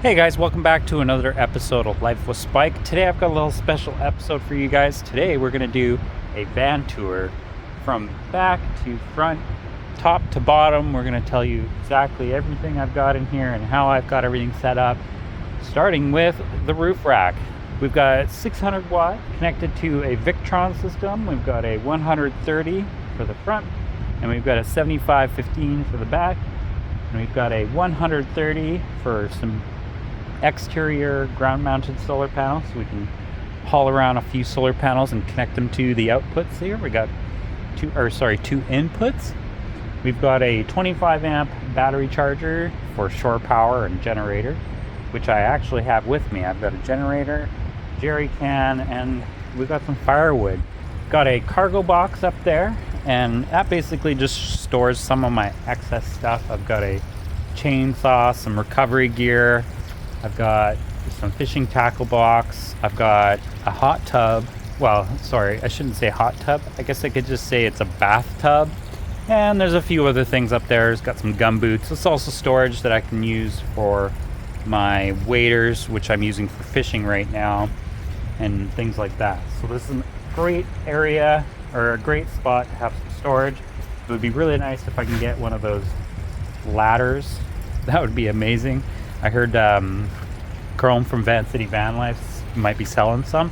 Hey guys, welcome back to another episode of Life with Spike. Today I've got a little special episode for you guys. Today we're going to do a van tour from back to front, top to bottom. We're going to tell you exactly everything I've got in here and how I've got everything set up, starting with the roof rack. We've got 600 watt connected to a Victron system. We've got a 130 for the front, and we've got a 7515 for the back, and we've got a 130 for some exterior ground mounted solar panels, so we can haul around a few solar panels and connect them to the outputs here. We got two inputs. We've got a 25 amp battery charger for shore power and generator, which I actually have with me. I've got a generator, jerry can, and we've got some firewood. Got a cargo box up there, and that basically just stores some of my excess stuff. I've got a chainsaw, some recovery gear, I've got some fishing tackle box, I've got a hot tub. Well, sorry, I shouldn't say hot tub. I guess I could just say it's a bathtub. And there's a few other things up there. It's got some gum boots. It's also storage that I can use for my waders, which I'm using for fishing right now, and things like that. So this is a great area, or a great spot to have some storage. It would be really nice if I can get one of those ladders. That would be amazing. I heard Chrome from Vanlife might be selling some,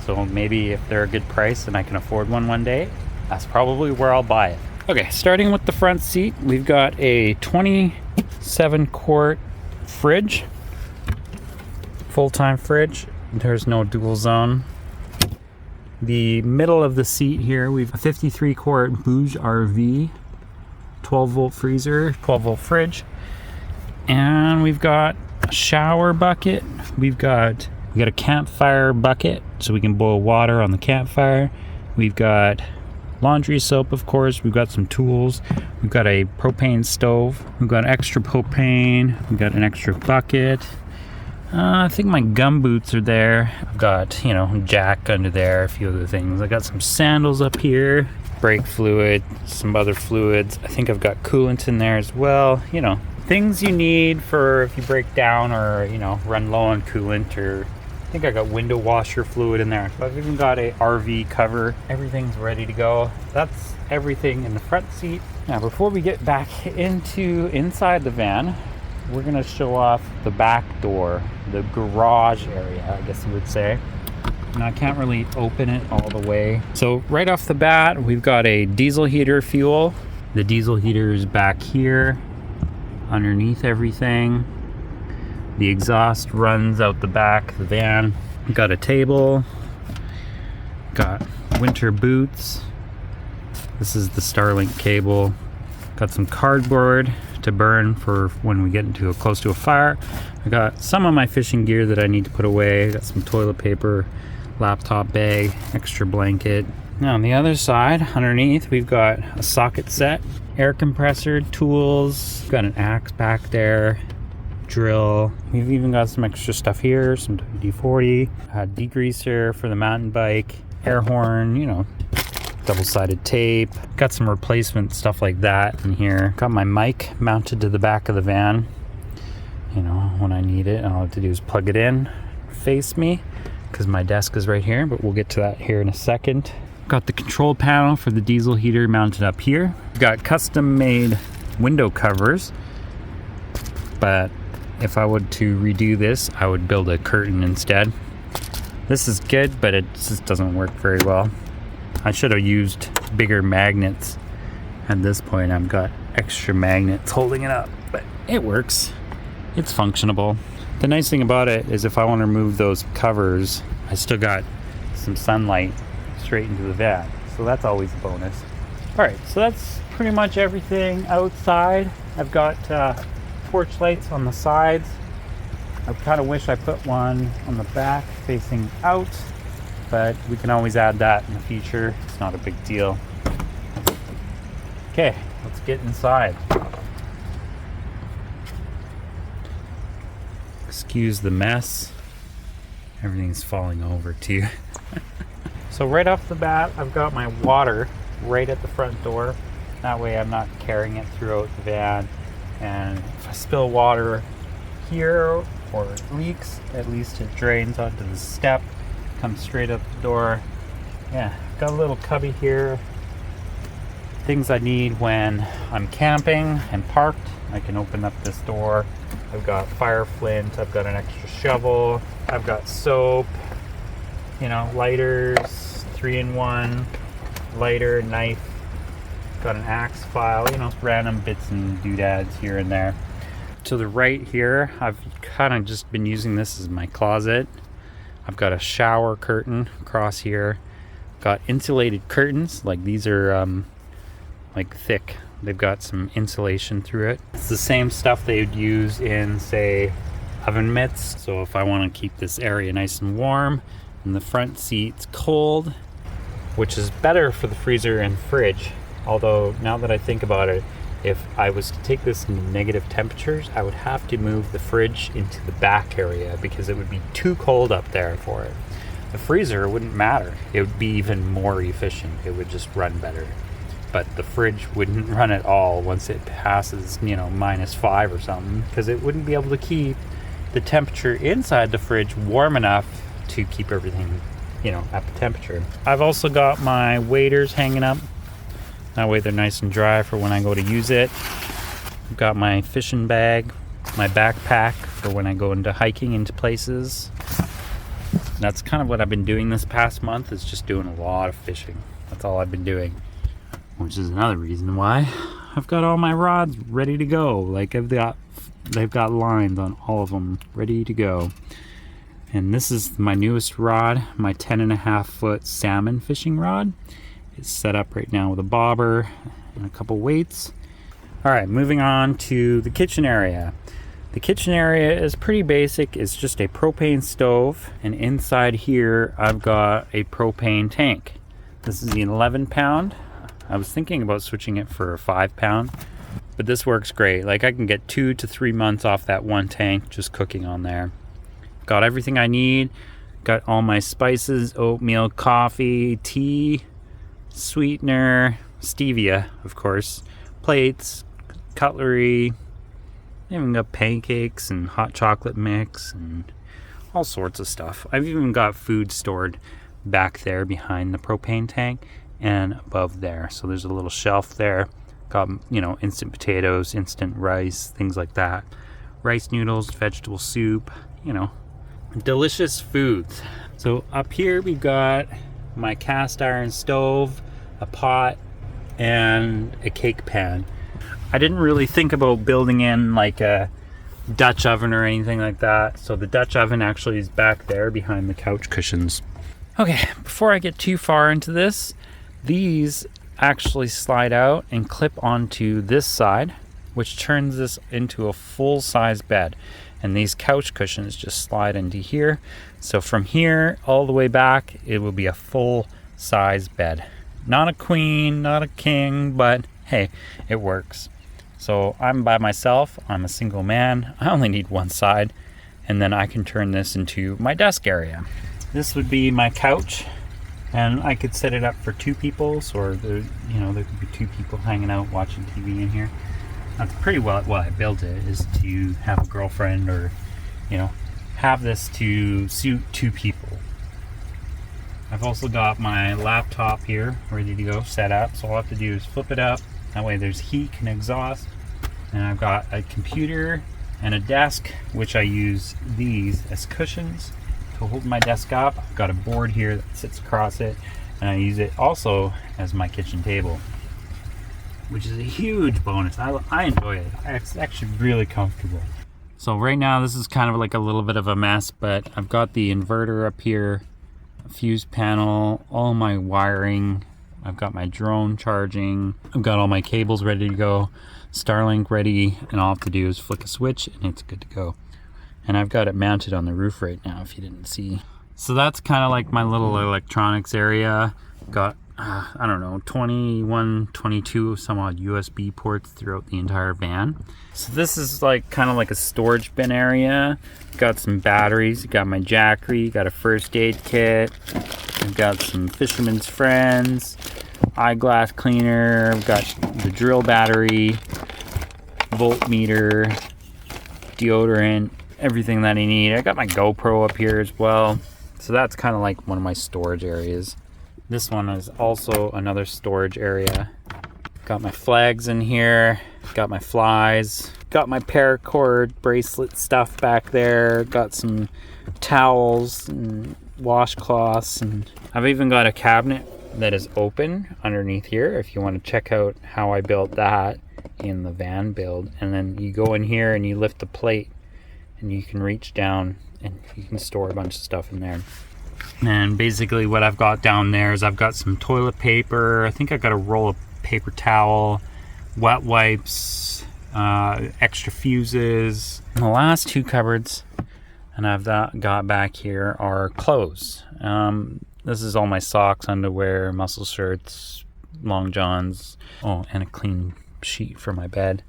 so maybe if they're a good price and I can afford one day, that's probably where I'll buy it. Okay, starting with the front seat, we've got a 27 quart fridge, full-time fridge. There's no dual zone. The middle of the seat here, we've a 53 quart Bouge RV, 12 volt freezer, 12 volt fridge. And we've got a shower bucket. We got a campfire bucket, so we can boil water on the campfire. We've got laundry soap, of course. We've got some tools. We've got a propane stove. We've got extra propane. We've got an extra bucket. I think my gum boots are there. I've got, jack under there, a few other things. I got some sandals up here, brake fluid, some other fluids. I think I've got coolant in there as well. Things you need for if you break down or, run low on coolant, or I think I got window washer fluid in there. So I've even got a RV cover. Everything's ready to go. That's everything in the front seat. Now, before we get back inside the van, we're gonna show off the back door, the garage area, I guess you would say. And I can't really open it all the way. So right off the bat, we've got a diesel heater fuel. The diesel heater is back here, underneath everything. The exhaust runs out the back of the van. Got a table, got winter boots. This is the Starlink cable. Got some cardboard to burn for when we get close to a fire. I got some of my fishing gear that I need to put away. Got some toilet paper, laptop bag, extra blanket. Now on the other side, underneath, we've got a socket set, air compressor, tools, got an axe back there, drill. We've even got some extra stuff here, some WD-40, degreaser for the mountain bike, air horn, double-sided tape. Got some replacement stuff like that in here. Got my mic mounted to the back of the van. When I need it, all I have to do is plug it in, face me, because my desk is right here, but we'll get to that here in a second. Got the control panel for the diesel heater mounted up here. Got custom-made window covers, but if I were to redo this, I would build a curtain instead. This is good, but it just doesn't work very well. I should have used bigger magnets. At this point, I've got extra magnets holding it up, but it works. It's functionable. The nice thing about it is if I want to remove those covers, I still got some sunlight straight into the van, so that's always a bonus. Alright, so that's pretty much everything outside. I've got porch lights on the sides. I kind of wish I put one on the back facing out, but we can always add that in the future. It's not a big deal. Okay, let's get inside. Excuse the mess. Everything's falling over too. So right off the bat, I've got my water right at the front door. That way I'm not carrying it throughout the van. And if I spill water here or leaks. At least it drains onto the step, comes straight up the door. Yeah, got a little cubby here. Things I need when I'm camping and parked. I can open up this door. I've got fire flint, I've got an extra shovel, I've got soap, lighters, 3-in-1, lighter, knife, got an axe file, random bits and doodads here and there. To the right here, I've kind of just been using this as my closet. I've got a shower curtain across here. Got insulated curtains, like these are like thick. They've got some insulation through it. It's the same stuff they would use in, say, oven mitts. So if I want to keep this area nice and warm and the front seat's cold, which is better for the freezer and fridge. Although now that I think about it, if I was to take this into negative temperatures, I would have to move the fridge into the back area because it would be too cold up there for it. The freezer wouldn't matter. It would be even more efficient. It would just run better. But the fridge wouldn't run at all once it passes, -5 or something, because it wouldn't be able to keep the temperature inside the fridge warm enough to keep everything, at the temperature. I've also got my waders hanging up. That way they're nice and dry for when I go to use it. I've got my fishing bag, my backpack for when I go into hiking into places. That's kind of what I've been doing this past month, is just doing a lot of fishing. That's all I've been doing. Which is another reason why I've got all my rods ready to go. Like they've got lines on all of them ready to go. And this is my newest rod, my 10.5-foot salmon fishing rod. It's set up right now with a bobber and a couple weights. All right, moving on to the kitchen area. The kitchen area is pretty basic. It's just a propane stove, and inside here I've got a propane tank. This is the 11-pound. I was thinking about switching it for a 5-pound, but this works great. Like I can get 2 to 3 months off that one tank just cooking on there. Got everything I need. Got all my spices, oatmeal, coffee, tea, sweetener, stevia, of course, plates, cutlery. I even got pancakes and hot chocolate mix and all sorts of stuff. I've even got food stored back there behind the propane tank and above there. So there's a little shelf there. Got, instant potatoes, instant rice, things like that. Rice noodles, vegetable soup, delicious foods. So up here we've got my cast iron stove, a pot, and a cake pan. I didn't really think about building in like a Dutch oven or anything like that. So the Dutch oven actually is back there behind the couch cushions. Okay, before I get too far into this, these actually slide out and clip onto this side, which turns this into a full-size bed. And these couch cushions just slide into here. So from here all the way back, it will be a full-size bed. Not a queen, not a king, but hey, it works. So I'm by myself, I'm a single man, I only need one side, and then I can turn this into my desk area. This would be my couch, and I could set it up for 2 people, or there could be 2 people hanging out watching TV in here. That's pretty well why I built it, is to have a girlfriend or, have this to suit 2 people. I've also got my laptop here ready to go, set up. So all I have to do is flip it up. That way there's heat and exhaust. And I've got a computer and a desk, which I use these as cushions to hold my desk up. I've got a board here that sits across it, and I use it also as my kitchen table, which is a huge bonus. I enjoy it. It's actually really comfortable. So right now this is kind of like a little bit of a mess, but I've got the inverter up here, a fuse panel, all my wiring. I've got my drone charging. I've got all my cables ready to go, Starlink ready, and all I have to do is flick a switch and it's good to go. And I've got it mounted on the roof right now, if you didn't see. So that's kind of like my little electronics area. Got, 21, 22 some odd USB ports throughout the entire van. So this is kind of like a storage bin area. Got some batteries, got my Jackery, got a first aid kit. I've got some Fisherman's Friends, eyeglass cleaner. I've got the drill battery, voltmeter, deodorant, everything that I need. I got my GoPro up here as well. So that's kind of like one of my storage areas. This one is also another storage area. Got my flags in here, got my flies, got my paracord bracelet stuff back there, got some towels and washcloths, and I've even got a cabinet that is open underneath here if you want to check out how I built that in the van build. And then you go in here and you lift the plate and you can reach down and you can store a bunch of stuff in there. And basically what I've got down there is I've got some toilet paper. I think I've got a roll of paper towel, wet wipes, extra fuses. And the last two cupboards and I've got back here are clothes. This is all my socks, underwear, muscle shirts, long johns. Oh, and a clean sheet for my bed.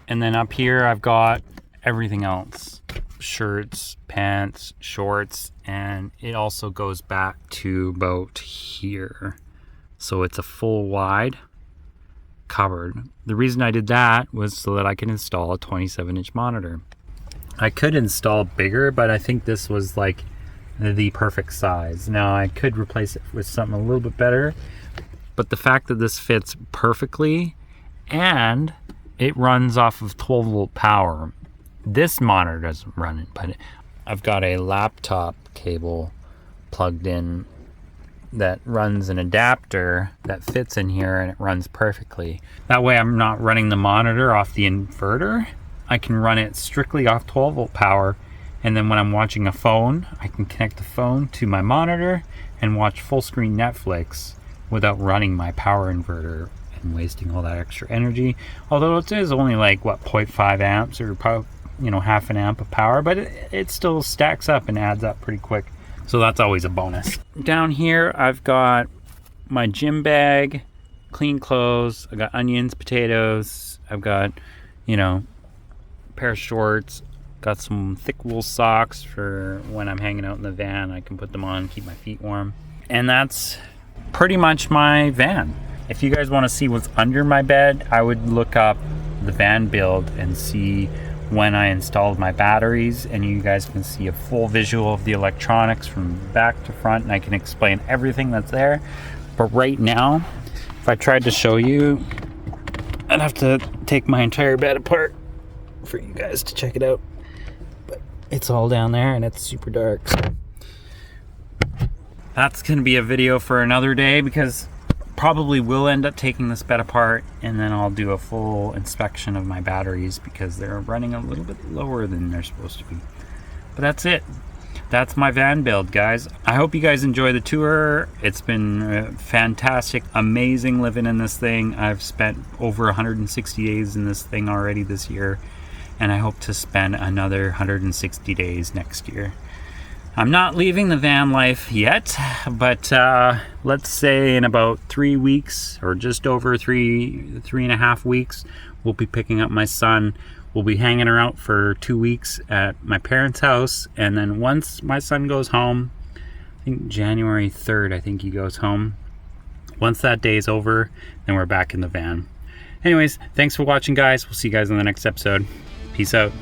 And then up here I've got everything else. Shirts, pants, shorts, and it also goes back to about here. So it's a full wide cupboard. The reason I did that was so that I can install a 27-inch monitor. I could install bigger, but I think this was like the perfect size. Now I could replace it with something a little bit better, but the fact that this fits perfectly and it runs off of 12-volt power. This monitor doesn't run it, but I've got a laptop cable plugged in that runs an adapter that fits in here and it runs perfectly. That way I'm not running the monitor off the inverter. I can run it strictly off 12-volt power, and then when I'm watching a phone, I can connect the phone to my monitor and watch full screen Netflix without running my power inverter and wasting all that extra energy. Although it is only like, what, 0.5 amps or half an amp of power, but it still stacks up and adds up pretty quick. So that's always a bonus. Down here, I've got my gym bag, clean clothes. I've got onions, potatoes. I've got, a pair of shorts. Got some thick wool socks for when I'm hanging out in the van. I can put them on, keep my feet warm. And that's pretty much my van. If you guys want to see what's under my bed, I would look up the van build and see when I installed my batteries, and you guys can see a full visual of the electronics from back to front, and I can explain everything that's there. But right now, if I tried to show you, I'd have to take my entire bed apart for you guys to check it out. But it's all down there and it's super dark. So that's going to be a video for another day, because probably will end up taking this bed apart and then I'll do a full inspection of my batteries because they're running a little bit lower than they're supposed to be. But that's it. That's my van build, guys. I hope you guys enjoy the tour. It's been fantastic, amazing living in this thing. I've spent over 160 days in this thing already this year, and I hope to spend another 160 days next year. I'm not leaving the van life yet, but let's say in about 3 weeks, or just over three and a half weeks, we'll be picking up my son. We'll be hanging around for 2 weeks at my parents' house, and then once my son goes home, I think January 3rd, I think he goes home. Once that day is over, then we're back in the van. Anyways, thanks for watching, guys. We'll see you guys in the next episode. Peace out.